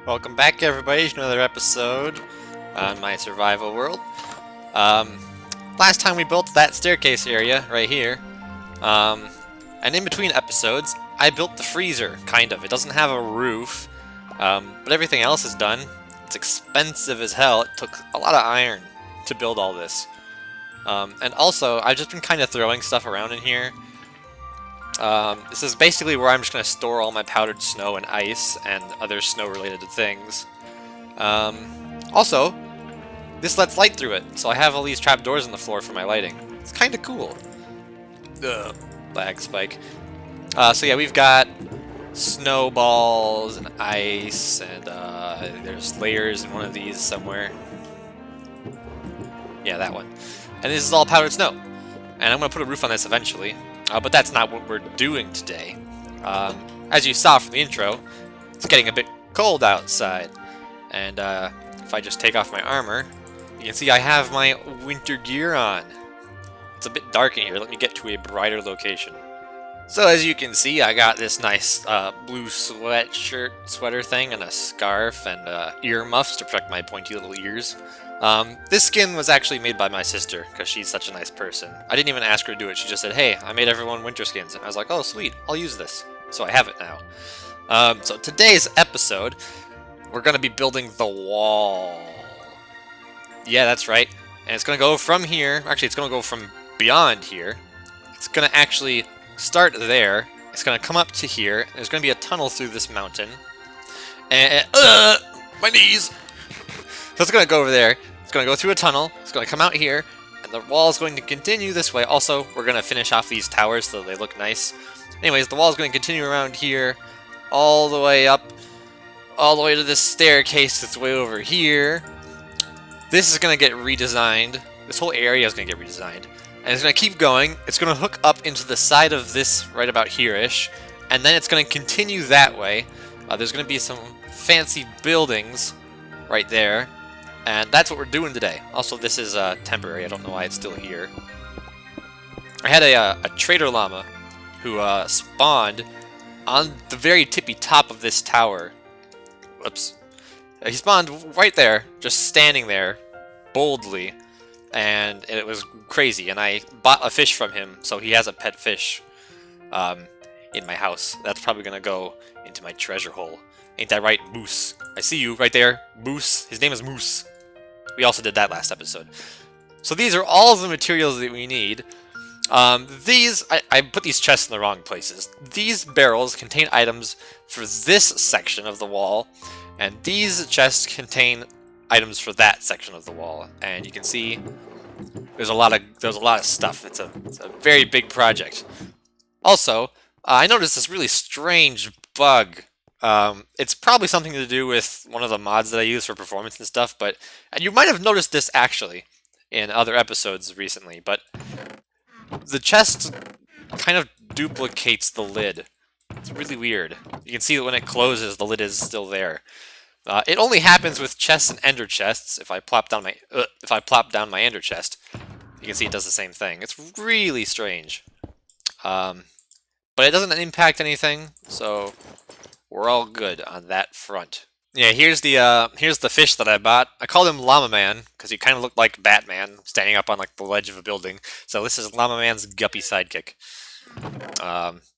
Welcome back, everybody, to another episode on my survival world. Last time we built that staircase area right here, and in between episodes, I built the freezer, kind of. It doesn't have a roof, but everything else is done. It's expensive as hell. It took a lot of iron to build all this. And also, I've just been kind of throwing stuff around in here. This is basically where I'm just going to store all my powdered snow and ice and other snow-related things. Also, this lets light through it, so I have all these trapdoors in the floor for my lighting. It's kind of cool. Ugh, lag spike. So yeah, we've got snowballs and ice, and there's layers in one of these somewhere. Yeah, that one. And this is all powdered snow. And I'm going to put a roof on this eventually. But that's not what we're doing today. As you saw from the intro, it's getting a bit cold outside. And if I just take off my armor, you can see I have my winter gear on. It's a bit dark in here. Let me get to a brighter location. So as you can see, I got this nice blue sweater thing and a scarf and ear muffs to protect my pointy little ears. This skin was actually made by my sister, because she's such a nice person. I didn't even ask her to do it, she just said, hey, I made everyone winter skins, and I was like, oh sweet, I'll use this. So I have it now. So today's episode, we're going to be building the wall. Yeah, that's right. And it's going to go from here, actually it's going to go from beyond here. It's going to actually start there, it's going to come up to here, and there's going to be a tunnel through this mountain. And, my knees! So it's going to go over there, it's going to go through a tunnel, it's going to come out here, and the wall is going to continue this way. Also, we're going to finish off these towers so they look nice. Anyways, the wall is going to continue around here, all the way up, all the way to this staircase that's way over here. This is going to get redesigned. This whole area is going to get redesigned. And it's going to keep going. It's going to hook up into the side of this right about here-ish. And then it's going to continue that way. There's going to be some fancy buildings right there. And that's what we're doing today. Also, this is temporary. I don't know why it's still here. I had a trader llama who spawned on the very tippy top of this tower. Whoops. He spawned right there, just standing there, boldly. And it was crazy. And I bought a fish from him, so he has a pet fish in my house. That's probably going to go into my treasure hole. Ain't that right, Moose? I see you right there, Moose. His name is Moose. We also did that last episode. So these are all the materials that we need. I put these chests in the wrong places. These barrels contain items for this section of the wall, and these chests contain items for that section of the wall. And you can see there's a lot of stuff. It's a very big project. Also, I noticed this really strange bug. It's probably something to do with one of the mods that I use for performance and stuff, and you might have noticed this actually in other episodes recently, but the chest kind of duplicates the lid. It's really weird. You can see that when it closes, the lid is still there. It only happens with chests and ender chests. If I plop down my ender chest, you can see it does the same thing. It's really strange. But it doesn't impact anything, so we're all good on that front. Yeah, here's the fish that I bought. I called him Llama Man because he kind of looked like Batman standing up on like the ledge of a building. So this is Llama Man's guppy sidekick.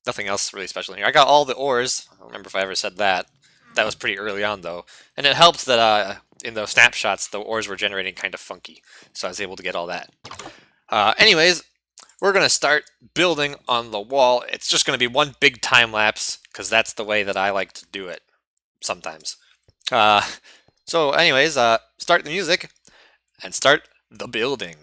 Nothing else really special in here. I got all the ores. I don't remember if I ever said that. That was pretty early on though, and it helped that in those snapshots the ores were generating kind of funky, so I was able to get all that. Anyways, we're gonna start building on the wall. It's just gonna be one big time lapse because that's the way that I like to do it sometimes. So anyways, start the music and start the building.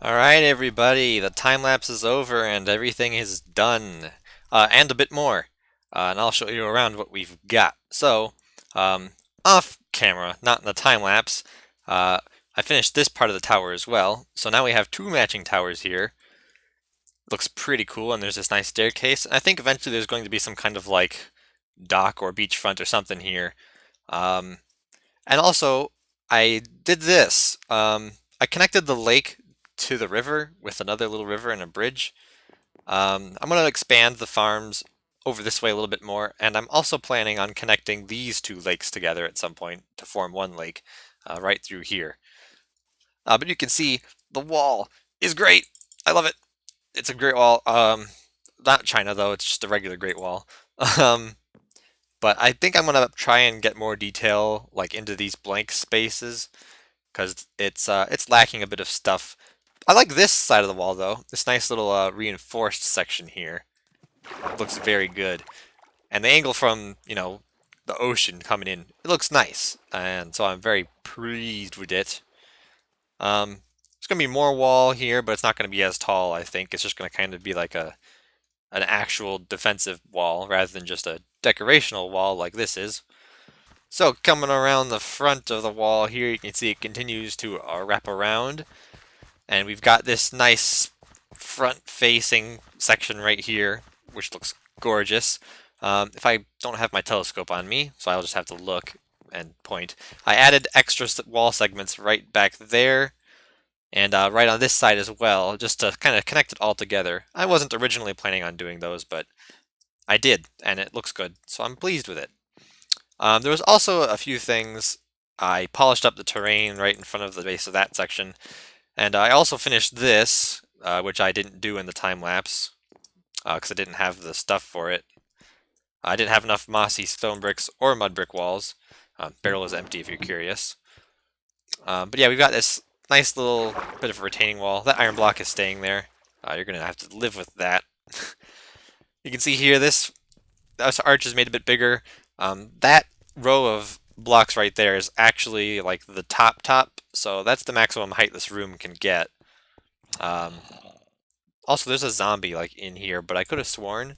Alright everybody, the time lapse is over and everything is done. And a bit more. And I'll show you around what we've got. So, off camera, not in the time lapse, I finished this part of the tower as well. So now we have two matching towers here. Looks pretty cool, and there's this nice staircase. I think eventually there's going to be some kind of like dock or beachfront or something here. And also, I did this. I connected the lake to the river with another little river and a bridge. I'm going to expand the farms over this way a little bit more, and I'm also planning on connecting these two lakes together at some point to form one lake right through here. But you can see the wall is great. I love it. It's a great wall. Not China though, it's just a regular great wall. Um, but I think I'm gonna try and get more detail like into these blank spaces because it's lacking a bit of stuff. I like this side of the wall though. This nice little reinforced section here looks very good, and the angle from the ocean coming in, it looks nice, and so I'm very pleased with it. There's gonna be more wall here, but it's not gonna be as tall. I think it's just gonna kind of be like an actual defensive wall rather than just a decorational wall like this is. So coming around the front of the wall here, you can see it continues to wrap around. And we've got this nice front-facing section right here, which looks gorgeous. If I don't have my telescope on me, so I'll just have to look and point. I added extra wall segments right back there, and right on this side as well, just to kind of connect it all together. I wasn't originally planning on doing those, but I did, and it looks good, so I'm pleased with it. There was also a few things. I polished up the terrain right in front of the base of that section, and I also finished this, which I didn't do in the time lapse, because I didn't have the stuff for it. I didn't have enough mossy stone bricks or mud brick walls. Barrel is empty if you're curious. But yeah, we've got this nice little bit of a retaining wall. That iron block is staying there. You're going to have to live with that. You can see here this arch is made a bit bigger. That row of blocks right there is actually like the top, so that's the maximum height this room can get. Also, there's a zombie like in here, but I could have sworn.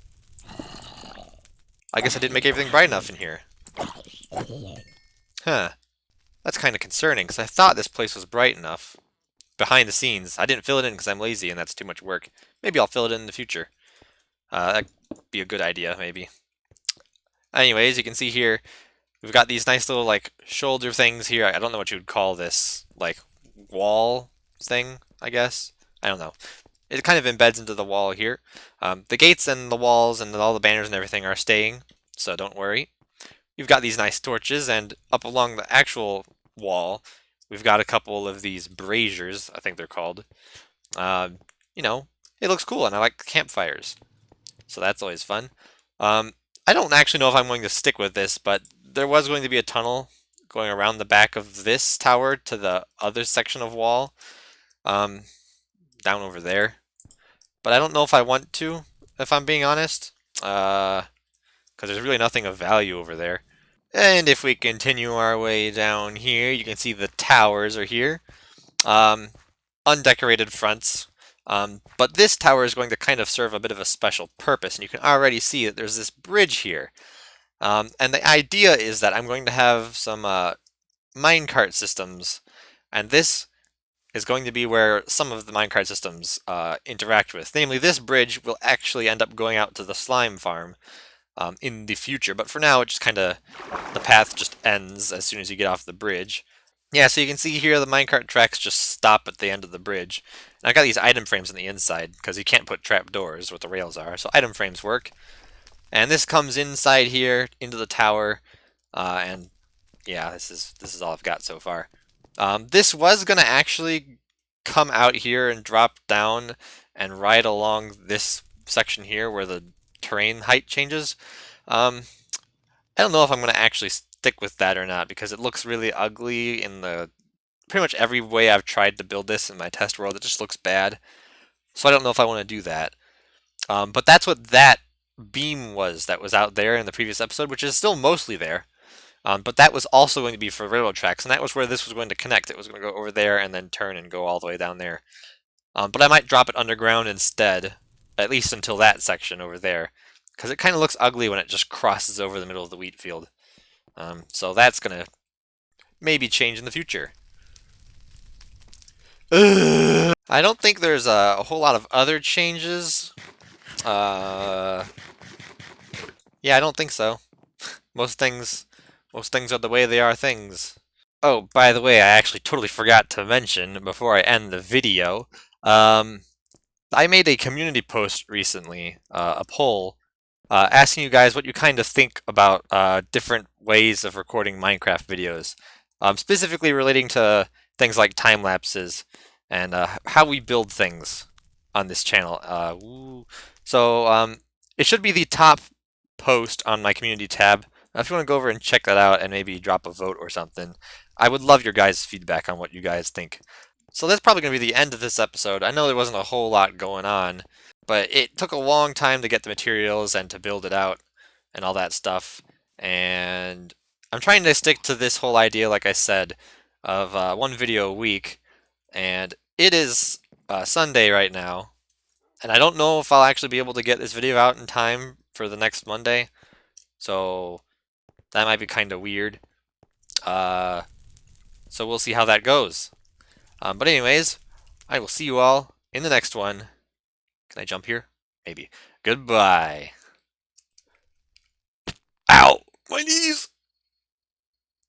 I guess I didn't make everything bright enough in here. Huh. That's kind of concerning, because I thought this place was bright enough. Behind the scenes. I didn't fill it in because I'm lazy and that's too much work. Maybe I'll fill it in the future. That'd be a good idea, maybe. Anyways, you can see here, we've got these nice little, like, shoulder things here. I don't know what you would call this. Like, wall thing, I guess? I don't know. It kind of embeds into the wall here. The gates and the walls and all the banners and everything are staying, so don't worry. We've got these nice torches, and up along the actual wall, we've got a couple of these braziers, I think they're called. You know, it looks cool, and I like campfires, so that's always fun. I don't actually know if I'm going to stick with this, but there was going to be a tunnel going around the back of this tower to the other section of wall, down over there. But I don't know if I want to, if I'm being honest, because there's really nothing of value over there. And if we continue our way down here, you can see the towers are here. Undecorated fronts. But this tower is going to kind of serve a bit of a special purpose, and you can already see that there's this bridge here. And the idea is that I'm going to have some minecart systems, and this is going to be where some of the minecart systems interact with. Namely, this bridge will actually end up going out to the slime farm in the future, but for now, it just kind of, the path just ends as soon as you get off the bridge. Yeah, so you can see here the minecart tracks just stop at the end of the bridge. And I've got these item frames on the inside, because you can't put trap doors where the rails are, so item frames work. And this comes inside here, into the tower, and yeah, this is all I've got so far. This was going to actually come out here and drop down and ride along this section here where the terrain height changes. I don't know if I'm going to actually stick with that or not because it looks really ugly in the pretty much every way I've tried to build this in my test world. It just looks bad. So I don't know if I want to do that. But that's what that beam was that was out there in the previous episode, which is still mostly there. But that was also going to be for railroad tracks, and that was where this was going to connect. It was going to go over there and then turn and go all the way down there. But I might drop it underground instead, at least until that section over there, because it kind of looks ugly when it just crosses over the middle of the wheat field. So that's going to maybe change in the future. I don't think there's a whole lot of other changes. Yeah, I don't think so. Most things are the way they are things. Oh, by the way, I actually totally forgot to mention before I end the video. I made a community post recently, a poll, asking you guys what you kind of think about different ways of recording Minecraft videos, specifically relating to things like time lapses and how we build things on this channel. So it should be the top post on my community tab. If you want to go over and check that out and maybe drop a vote or something, I would love your guys' feedback on what you guys think. So that's probably going to be the end of this episode. I know there wasn't a whole lot going on, but it took a long time to get the materials and to build it out and all that stuff. And I'm trying to stick to this whole idea, like I said, of one video a week. And it is Sunday right now. And I don't know if I'll actually be able to get this video out in time for the next Monday. So that might be kind of weird. So we'll see how that goes. But anyways, I will see you all in the next one. Can I jump here? Maybe. Goodbye. Ow! My knees!